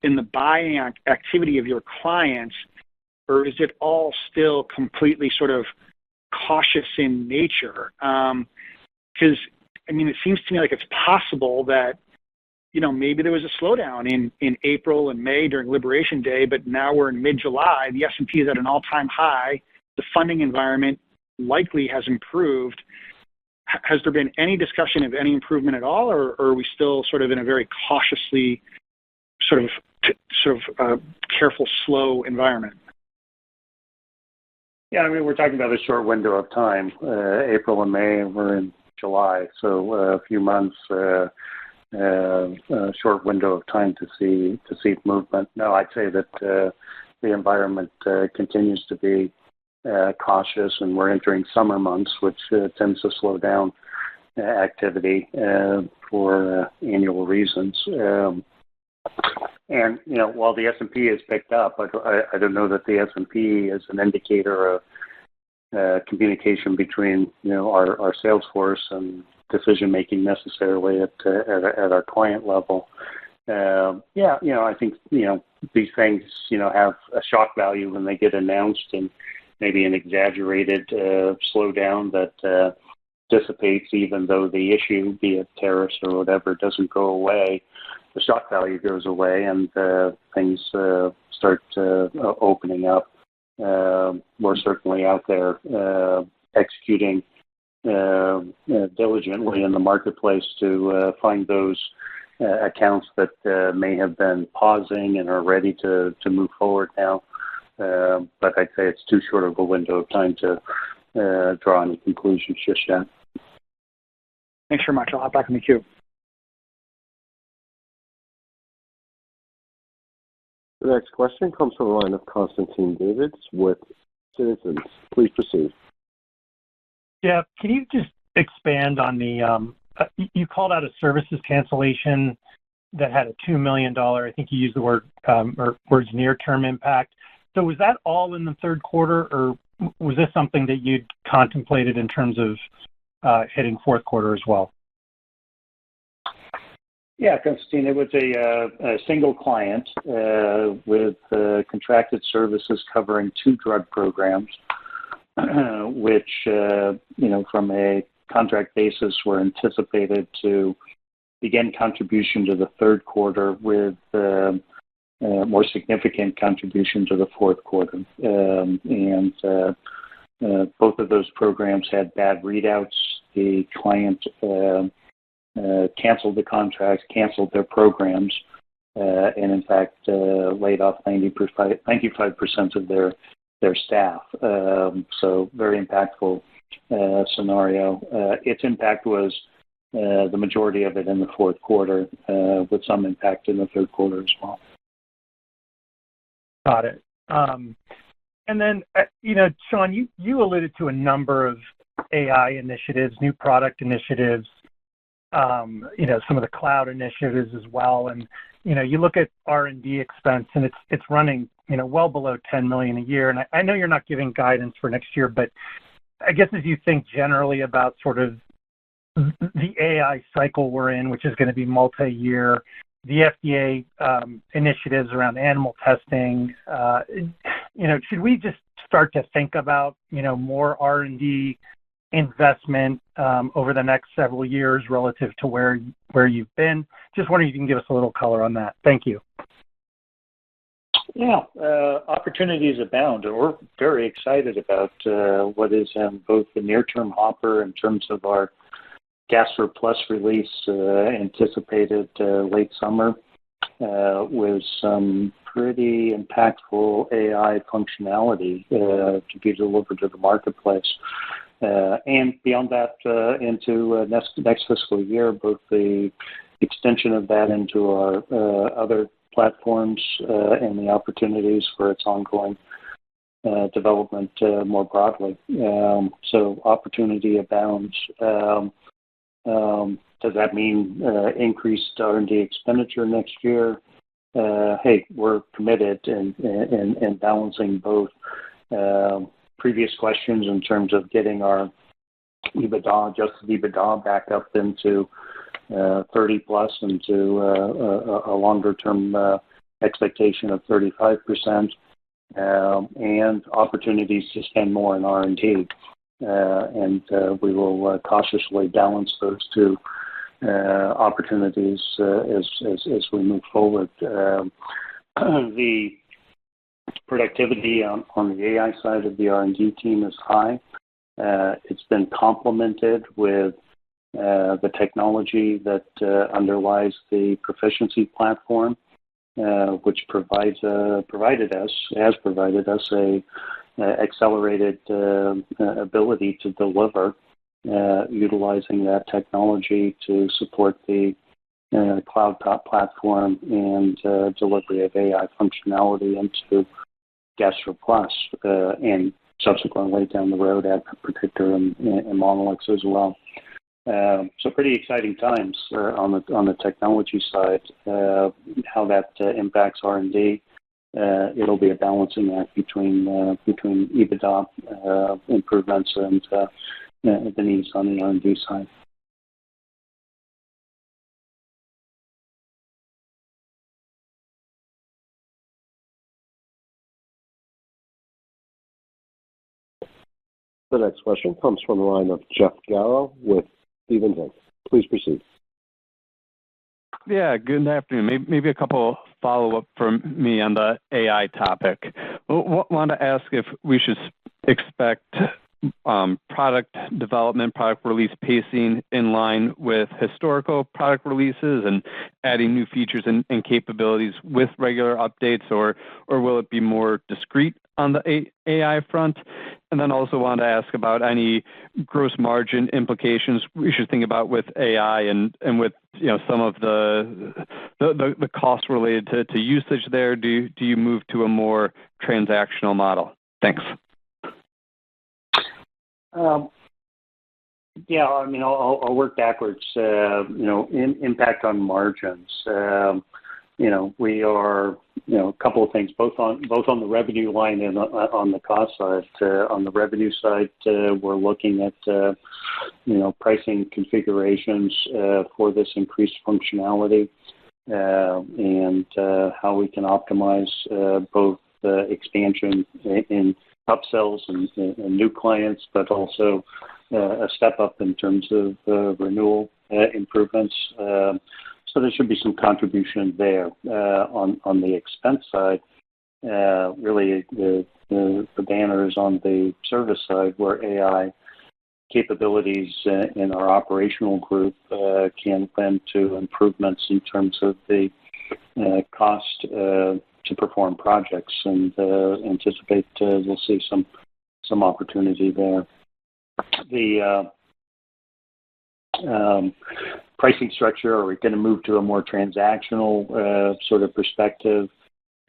in the buying activity of your clients, or is it all still completely sort of cautious in nature? Because, it seems to me like it's possible that, maybe there was a slowdown in April and May during Liberation Day, but now we're in mid-July. The S&P is at an all-time high. The funding environment likely has improved. Has there been any discussion of any improvement at all, or are we still sort of in a very cautiously sort of careful, slow environment? Yeah, we're talking about a short window of time, April and May, and we're in July, so a few months, a short window of time to see movement. No, I'd say that the environment continues to be cautious, and we're entering summer months, which tends to slow down activity for annual reasons. And while the S&P has picked up, I don't know that the S&P is an indicator of communication between our sales force and decision making necessarily at our client level. I think these things have a shock value when they get announced, and maybe an exaggerated slowdown that dissipates, even though the issue, be it tariffs or whatever, doesn't go away. The shock value goes away, and things start opening up. We're certainly out there executing diligently in the marketplace to find those accounts that may have been pausing and are ready to move forward now. But I'd say it's too short of a window of time to draw any conclusions just yet. Thanks very much. I'll hop back in the queue. The next question comes from the line of Constantine Davids with Citizens. Please proceed. Yeah, can you just expand on the, you called out a services cancellation that had a $2 million, I think you used the word, or words near-term impact. So was that all in the third quarter, or was this something that you'd contemplated in terms of hitting fourth quarter as well? Yeah, Constantine, it was a single client with contracted services covering 2 drug programs, which, from a contract basis were anticipated to begin contribution to the third quarter with more significant contribution to the fourth quarter. And both of those programs had bad readouts. The client canceled the contracts, canceled their programs, and in fact laid off 95% of their staff. So very impactful scenario. Its impact was the majority of it in the fourth quarter, with some impact in the third quarter as well. Got it. And then, Sean, you alluded to a number of AI initiatives, new product initiatives, some of the cloud initiatives as well. And, you look at R&D expense, and it's running, well below $10 million a year. And I know you're not giving guidance for next year, but I guess as you think generally about sort of the AI cycle we're in, which is going to be multi-year, the FDA initiatives around animal testing, should we just start to think about, more R&D investment over the next several years relative to where you've been? Just wondering if you can give us a little color on that. Thank you. Yeah, opportunities abound, and we're very excited about what is in both the near-term hopper in terms of our GastroPlus release anticipated late summer with some pretty impactful AI functionality to be delivered to the marketplace. And beyond that, into next fiscal year, both the extension of that into our other platforms and the opportunities for its ongoing development more broadly. So opportunity abounds. Does that mean increased R&D expenditure next year? Hey, we're committed in balancing both previous questions in terms of getting our adjusted EBITDA back up into 30 plus into a longer term expectation of 35%, and opportunities to spend more in R&D. And we will cautiously balance those two opportunities as we move forward. The productivity on the AI side of the R&D team is high. It's been complemented with the technology that underlies the proficiency platform, which has provided us a accelerated ability to deliver, utilizing that technology to support the cloud platform and delivery of AI functionality into GastroPlus, and subsequently down the road at Predictor and Monolix as well. So pretty exciting times on the technology side. How that impacts R&D, it'll be a balancing act between EBITDA improvements and the needs on the R&D side. The next question comes from the line of Jeff Garro with Stephens Inc. Please proceed. Yeah, good afternoon. Maybe a couple follow-up from me on the AI topic. Want to ask if we should expect product development, product release pacing in line with historical product releases and adding new features and capabilities with regular updates, or will it be more discrete on the AI front? And then also want to ask about any gross margin implications we should think about with AI and with some of the costs related to usage there. Do you move to a more transactional model? Thanks. Yeah, I mean, I'll work backwards. Impact on margins. We are, a couple of things, both on the revenue line and on the cost side. On the revenue side, we're looking at, pricing configurations for this increased functionality, and how we can optimize both expansion in upsells and new clients, but also a step up in terms of renewal improvements. So there should be some contribution there. On the expense side, really the banner is on the service side, where AI capabilities in our operational group can lend to improvements in terms of the cost to perform projects, and anticipate we'll see some opportunity there. The pricing structure, are we going to move to a more transactional sort of perspective?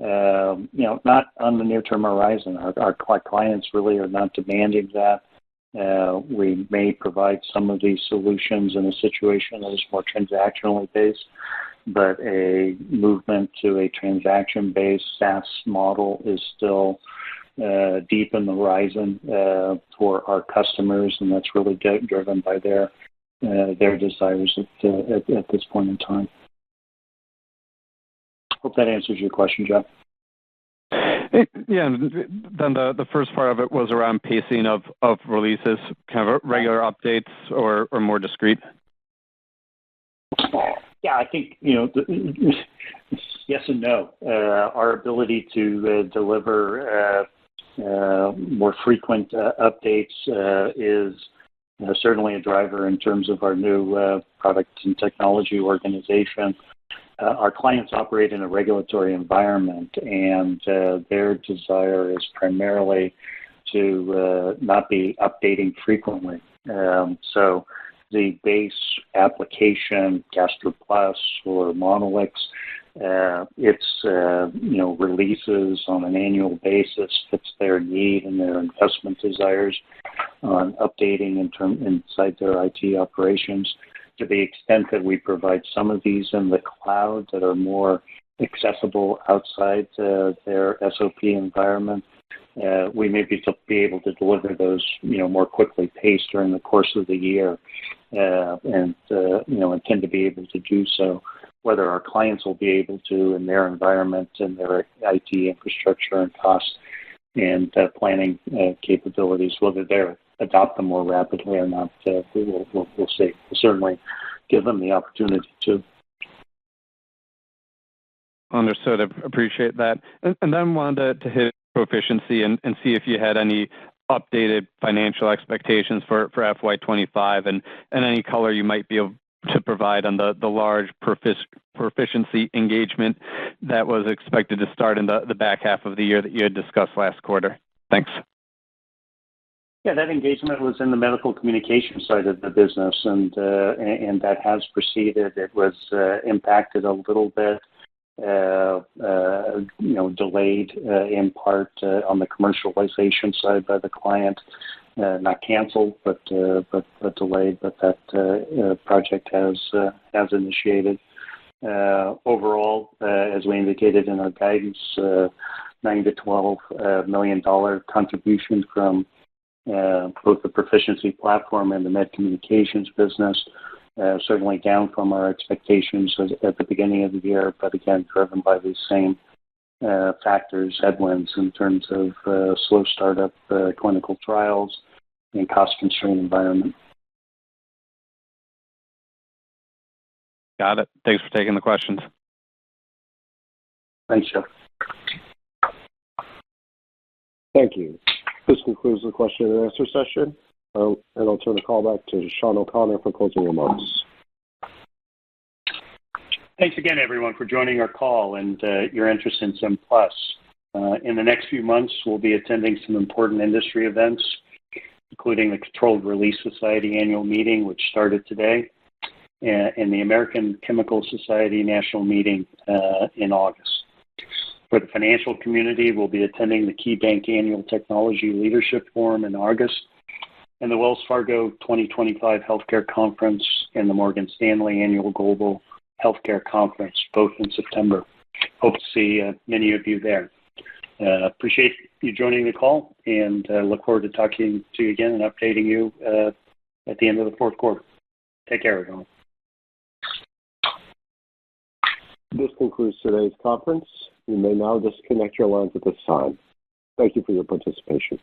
Not on the near-term horizon. Our clients really are not demanding that. We may provide some of these solutions in a situation that is more transactionally based, but a movement to a transaction-based SaaS model is still deep in the horizon for our customers, and that's really driven by their desires at this point in time. Hope that answers your question, Jeff. Yeah, then the first part of it was around pacing of releases, kind of regular updates or more discrete. Yeah, I think, yes and no. Our ability to deliver more frequent updates is certainly a driver in terms of our new product and technology organization. Our clients operate in a regulatory environment, and their desire is primarily to not be updating frequently. So the base application, GastroPlus or Monolix, its releases on an annual basis fits their need and their investment desires on updating inside their IT operations. To the extent that we provide some of these in the cloud that are more accessible outside their SOP environment, we may be able to deliver those, more quickly paced during the course of the year, and intend to be able to do so. Whether our clients will be able to in their environment and their IT infrastructure and cost and planning capabilities, whether they'll adopt them more rapidly or not, we'll see. We'll certainly give them the opportunity to. Understood. I appreciate that. And then wanted to hit proficiency and see if you had any updated financial expectations for FY25 and any color you might be able to provide on the large proficiency engagement that was expected to start in the back half of the year that you had discussed last quarter. Thanks. Yeah, that engagement was in the medical communication side of the business, and that has proceeded. It was impacted a little bit, delayed in part on the commercialization side by the client. Not canceled, but delayed. But that project has initiated. Overall, as we indicated in our guidance, $9 to $12 million contribution from both the proficiency platform and the med communications business. Certainly down from our expectations at the beginning of the year, but again driven by these same factors, headwinds in terms of slow startup clinical trials and cost-constrained environment. Got it. Thanks for taking the questions. Thanks, Jeff. Thank you. This concludes the question and answer session, and I'll turn the call back to Sean O'Connor for closing remarks. Thanks again, everyone, for joining our call and your interest in SimPlus. In the next few months, we'll be attending some important industry events, including the Controlled Release Society annual meeting, which started today, and the American Chemical Society National Meeting in August. For the financial community, we'll be attending the KeyBank Annual Technology Leadership Forum in August, and the Wells Fargo 2025 Healthcare Conference and the Morgan Stanley Annual Global Healthcare Conference, both in September. Hope to see many of you there. Appreciate you joining the call, and look forward to talking to you again and updating you at the end of the fourth quarter. Take care, everyone. This concludes today's conference. You may now disconnect your lines at this time. Thank you for your participation.